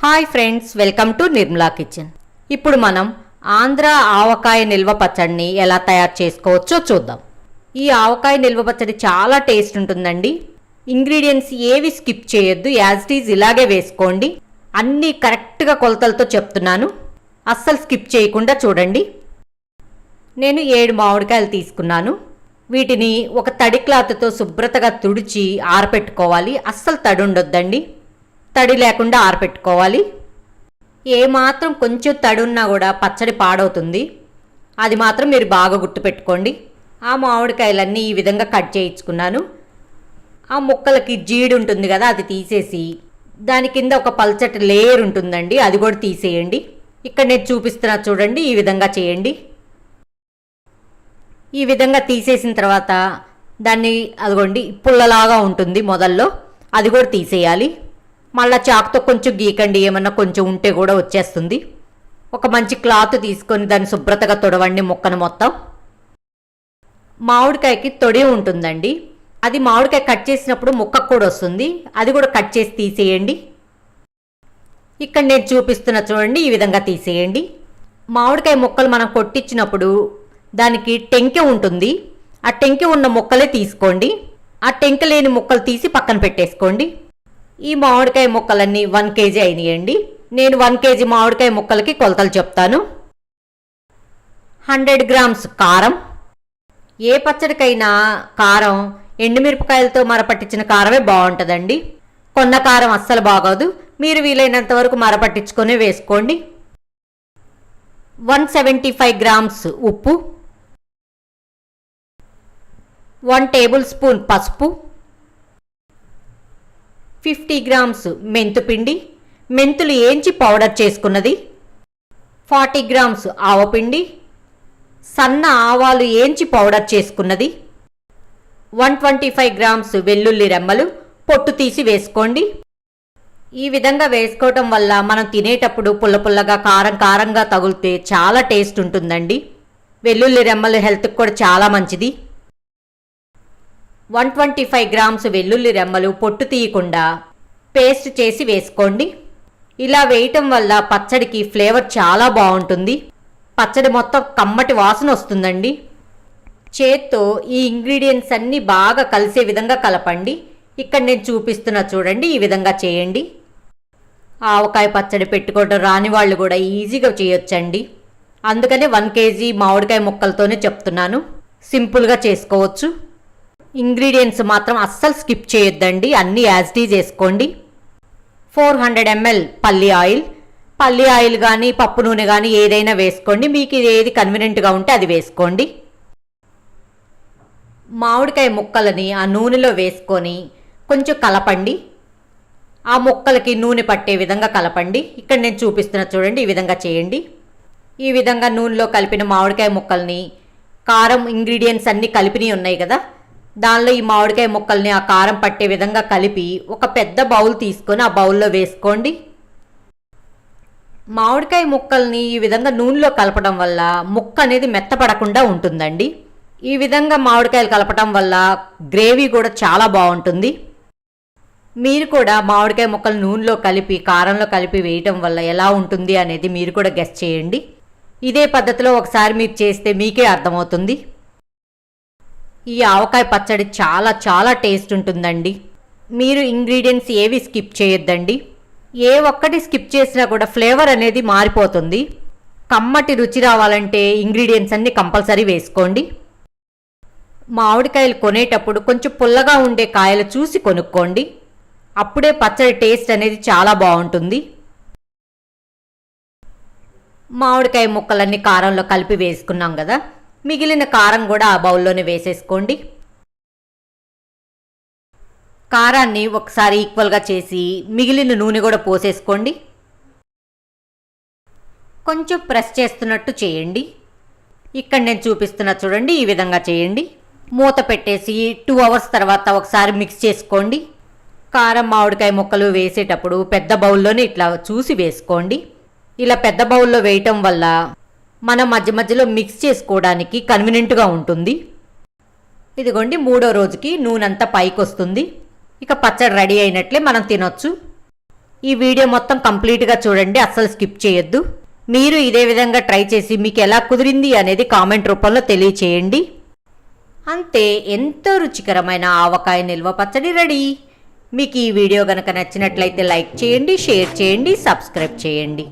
Hi friends, welcome to Nirmala kitchen. ఇప్పుడు మనం ఆంధ్ర ఆవకాయ నిల్వ పచ్చడిని ఎలా తయారు చేసుకోవచ్చో చూద్దాం. ఈ ఆవకాయ నిల్వ పచ్చడి చాలా టేస్ట్ ఉంటుందండి. ఇంగ్రీడియంట్స్ ఏవి స్కిప్ చేయొద్దు, యాజ్ ఇట్ ఈజ్ ఇలాగే వేసుకోండి. అన్నీ కరెక్ట్గా కొలతలతో చెప్తున్నాను, అస్సలు స్కిప్ చేయకుండా చూడండి. నేను 7 మామిడికాయలు తీసుకున్నాను. వీటిని ఒక తడి క్లాత్తో శుభ్రతగా తుడిచి ఆరపెట్టుకోవాలి. అస్సలు తడి ఉండొద్దండి, తడి లేకుండా ఆరపెట్టుకోవాలి. ఏమాత్రం కొంచెం తడి ఉన్నా కూడా పచ్చడి పాడవుతుంది, అది మాత్రం మీరు బాగా గుర్తుపెట్టుకోండి. ఆ మామిడికాయలన్నీ ఈ విధంగా కట్ చేయించుకున్నాను. ఆ ముక్కలకి జీడి ఉంటుంది కదా, అది తీసేసి దాని కింద ఒక పల్చటి లేయర్ ఉంటుందండి, అది కూడా తీసేయండి. ఇక్కడ నేను చూపిస్తున్నా చూడండి, ఈ విధంగా చేయండి. ఈ విధంగా తీసేసిన తర్వాత దాన్ని అదిగోండి పుల్లలాగా ఉంటుంది మొదల్లో, అది కూడా తీసేయాలి. మళ్ళీ చాకుతో కొంచెం గీకండి, ఏమన్నా కొంచెం ఉంటే కూడా వచ్చేస్తుంది. ఒక మంచి క్లాత్ తీసుకొని దాన్ని శుభ్రతగా తొడవండి ముక్కను మొత్తం. మామిడికాయకి తొడి ఉంటుందండి, అది మామిడికాయ కట్ చేసినప్పుడు ముక్కకు కూడా వస్తుంది, అది కూడా కట్ చేసి తీసేయండి. ఇక్కడ నేను చూపిస్తున్న చూడండి, ఈ విధంగా తీసేయండి. మామిడికాయ ముక్కలు మనం కొట్టించినప్పుడు దానికి టెంకె ఉంటుంది, ఆ టెంకె ఉన్న ముక్కలే తీసుకోండి. ఆ టెంకె లేని ముక్కలు తీసి పక్కన పెట్టేసుకోండి. ఈ మామిడికాయ ముక్కలన్నీ 1 kg అయినాయండి. నేను 1 kg మామిడికాయ ముక్కలకి కొలతలు చెప్తాను. 100 grams కారం. ఏ పచ్చడికైనా కారం ఎండుమిరపకాయలతో మరపట్టించిన కారమే బాగుంటుందండి, కొన్న కారం అస్సలు బాగోదు. మీరు వీలైనంత వరకు మరపట్టించుకొని వేసుకోండి. 175 grams ఉప్పు, 1 tablespoon పసుపు, 50 grams మెంతుపిండి, మెంతులు ఏంచి పౌడర్ చేసుకున్నది, 40 grams ఆవపిండి, సన్న ఆవాలు ఏంచి పౌడర్ చేసుకున్నది, 125 grams వెల్లుల్లి రెమ్మలు పొట్టు తీసి వేసుకోండి. ఈ విధంగా వేసుకోవటం వల్ల మనం తినేటప్పుడు పుల్ల పుల్లగా కారం కారంగా తగులితే చాలా టేస్ట్ ఉంటుందండి. వెల్లుల్లి రెమ్మలు హెల్త్కి కూడా చాలా మంచిది. 125 grams వెల్లుల్లి రెమ్మలు పొట్టు తీయకుండా పేస్ట్ చేసి వేసుకోండి. ఇలా వేయటం వల్ల పచ్చడికి ఫ్లేవర్ చాలా బాగుంటుంది, పచ్చడి మొత్తం కమ్మటి వాసన వస్తుందండి. చేత్తో ఈ ఇంగ్రీడియంట్స్ అన్నీ బాగా కలిసే విధంగా కలపండి. ఇక్కడ నేను చూపిస్తున్నా చూడండి, ఈ విధంగా చేయండి. ఆవకాయ పచ్చడి పెట్టుకోవడం రాని వాళ్ళు కూడా ఈజీగా చేయొచ్చండి, అందుకనే 1 kg మామిడికాయ ముక్కలతోనే చెప్తున్నాను. సింపుల్గా చేసుకోవచ్చు. ఇంగ్రీడియంట్స్ మాత్రం అస్సలు స్కిప్ చేయొద్దండి, అన్నీ యాజ్ ఇట్ ఈజ్ వేసుకోండి. 400 ml పల్లి ఆయిల్ కానీ పప్పు నూనె కానీ ఏదైనా వేసుకోండి, మీకు ఏది కన్వీనియంట్గా ఉంటే అది వేసుకోండి. మామిడికాయ ముక్కలని ఆ నూనెలో వేసుకొని కొంచెం కలపండి. ఆ ముక్కలకి నూనె పట్టే విధంగా కలపండి. ఇక్కడ నేను చూపిస్తున్న చూడండి, ఈ విధంగా చేయండి. ఈ విధంగా నూనెలో కలిపిన మామిడికాయ ముక్కల్ని, కారం ఇంగ్రీడియంట్స్ అన్నీ కలిపినవి ఉన్నాయి కదా, దానిలో ఈ మామిడికాయ ముక్కల్ని ఆ కారం పట్టే విధంగా కలిపి ఒక పెద్ద బౌల్ తీసుకొని ఆ బౌల్లో వేసుకోండి. మామిడికాయ ముక్కల్ని ఈ విధంగా నూనెలో కలపడం వల్ల ముక్క అనేది మెత్తపడకుండా ఉంటుందండి. ఈ విధంగా మామిడికాయలు కలపడం వల్ల గ్రేవీ కూడా చాలా బాగుంటుంది. మీరు కూడా మామిడికాయ ముక్కలు నూనెలో కలిపి కారంలో కలిపి వేయటం వల్ల ఎలా ఉంటుంది అనేది మీరు కూడా గెస్ చేయండి. ఇదే పద్ధతిలో ఒకసారి మీరు చేస్తే మీకే అర్థమవుతుంది. ఈ ఆవకాయ పచ్చడి చాలా చాలా టేస్ట్ ఉంటుందండి. మీరు ఇంగ్రీడియంట్స్ ఏవి స్కిప్ చేయొద్దండి, ఏ ఒక్కటి స్కిప్ చేసినా కూడా ఫ్లేవర్ అనేది మారిపోతుంది. కమ్మటి రుచి రావాలంటే ఇంగ్రీడియంట్స్ అన్నీ కంపల్సరీ వేసుకోండి. మామిడికాయలు కొనేటప్పుడు కొంచెం పుల్లగా ఉండే కాయలు చూసి కొనుక్కోండి, అప్పుడే పచ్చడి టేస్ట్ అనేది చాలా బాగుంటుంది. మామిడికాయ ముక్కలన్నీ కారంలో కలిపి వేసుకున్నాం కదా, మిగిలిన కారం కూడా ఆ బౌల్లోనే వేసేసుకోండి. కారాన్ని ఒకసారి ఈక్వల్గా చేసి మిగిలిన నూనె కూడా పోసేసుకోండి. కొంచెం ప్రెస్ చేస్తున్నట్టు చేయండి. ఇక్కడ నేను చూపిస్తున్నా చూడండి, ఈ విధంగా చేయండి. మూత పెట్టేసి 2 hours తర్వాత ఒకసారి మిక్స్ చేసుకోండి. కారం మామిడికాయ ముక్కలు వేసేటప్పుడు పెద్ద బౌల్లోనే ఇట్లా చూసి వేసుకోండి. ఇలా పెద్ద బౌల్లో వేయటం వల్ల మనం మధ్య మధ్యలో మిక్స్ చేసుకోవడానికి కన్వీనియంట్గా ఉంటుంది. ఇదిగోండి, 3వ రోజుకి నూనె అంతా పైకి వస్తుంది. ఇక పచ్చడి రెడీ అయినట్లే, మనం తినొచ్చు. ఈ వీడియో మొత్తం కంప్లీట్గా చూడండి, అస్సలు స్కిప్ చేయొద్దు. మీరు ఇదే విధంగా ట్రై చేసి మీకు ఎలా కుదిరింది అనేది కామెంట్ రూపంలో తెలియచేయండి. అంతే, ఎంతో రుచికరమైన ఆవకాయ నిల్వ పచ్చడి రెడీ. మీకు ఈ వీడియో కనుక నచ్చినట్లయితే లైక్ చేయండి, షేర్ చేయండి, సబ్స్క్రైబ్ చేయండి.